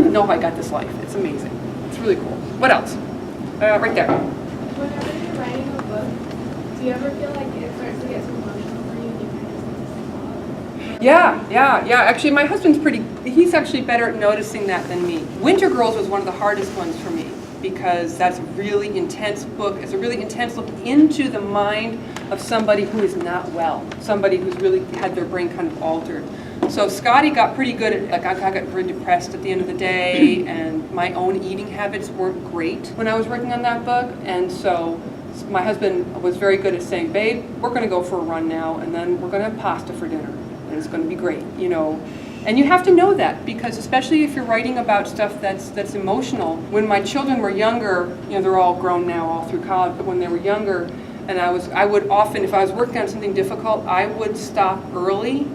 even know how I got this life. It's amazing. It's really cool. What else? Right there. Whenever you're writing a book, do you ever feel like it starts to get too emotional for you and you kind of stop? Yeah. Actually, my husband's he's actually better at noticing that than me. Winter Girls was one of the hardest ones for me because that's a really intense book. It's a really intense look into the mind of somebody who is not well, somebody who's really had their brain kind of altered. So Scotty got pretty good at, like, I got very depressed at the end of the day, and my own eating habits weren't great when I was working on that book, and so my husband was very good at saying, babe, we're going to go for a run now, and then we're going to have pasta for dinner, and it's going to be great, you know. And you have to know that, because especially if you're writing about stuff that's emotional. When my children were younger, you know, they're all grown now, all through college, but when they were younger, and I would often, if I was working on something difficult, I would stop early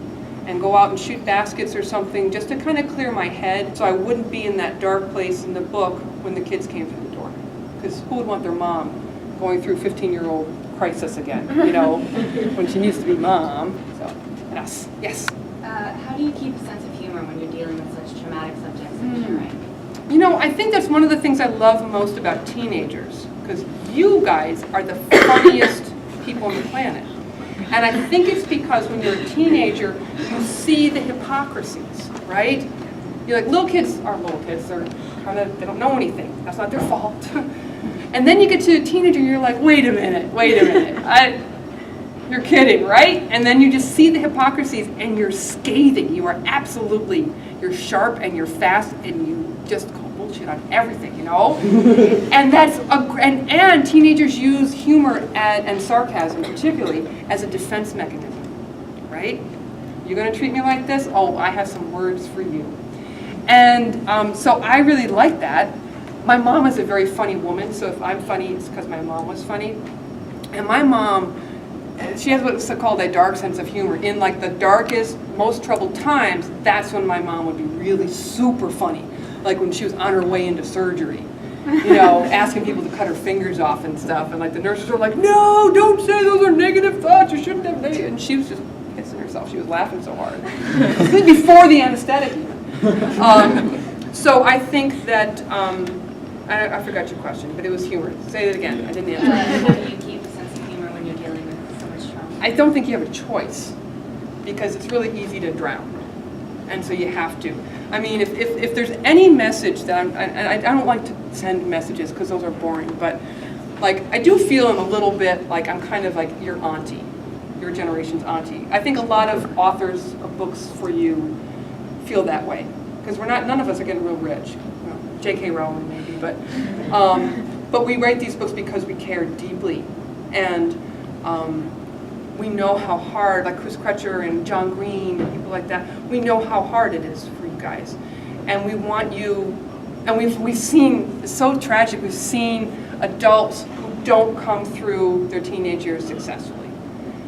and go out and shoot baskets or something just to kind of clear my head so I wouldn't be in that dark place in the book when the kids came through the door. Because who would want their mom going through 15-year-old crisis again, you know, when she needs to be mom. So, yes. How do you keep a sense of humor when you're dealing with such traumatic subjects in your writing? You know, I think that's one of the things I love most about teenagers, because you guys are the funniest people on the planet. And I think it's because when you're a teenager, you see the hypocrisies, right? You're like, little kids, they're kind of, they don't know anything. That's not their fault. And then you get to a teenager, and you're like, wait a minute. You're kidding, right? And then you just see the hypocrisies, and you're scathing. You are absolutely, you're sharp, and you're fast, and you just call bullshit on everything, you know? And that's and teenagers use humor and sarcasm particularly as a defense mechanism, right? You're going to treat me like this? Oh, I have some words for you. And so I really like that. My mom is a very funny woman, so if I'm funny, it's because my mom was funny. And my mom, she has what's called a dark sense of humor. In like the darkest, most troubled times, that's when my mom would be really super funny. Like when she was on her way into surgery, you know, asking people to cut her fingers off and stuff. And like the nurses were like, no, don't say those are negative thoughts. You shouldn't have negative. And she was just pissing herself. She was laughing so hard. This is before the anesthetic even. So I think that, I forgot your question, but it was humor. Say it again. I didn't answer. How do you keep a sense of humor when you're dealing with so much trauma? I don't think you have a choice, because it's really easy to drown. And so you have to. I mean, if there's any message that I don't like to send messages because those are boring, but like I do feel in a little bit like I'm kind of like your auntie, your generation's auntie. I think a lot of authors of books for you feel that way, because none of us are getting real rich. Well, J.K. Rowling maybe, but we write these books because we care deeply, and we know how hard, like Chris Crutcher and John Green and people like that, we know how hard it is for you guys. And we want you, and we've seen, it's so tragic, we've seen adults who don't come through their teenage years successfully.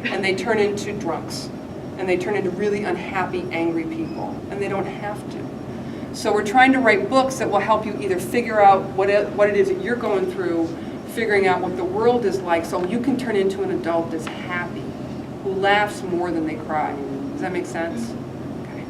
And they turn into drunks. And they turn into really unhappy, angry people. And they don't have to. So we're trying to write books that will help you either figure out what it is that you're going through, figuring out what the world is like, so you can turn into an adult that's happy, who laughs more than they cry. Does that make sense? Okay.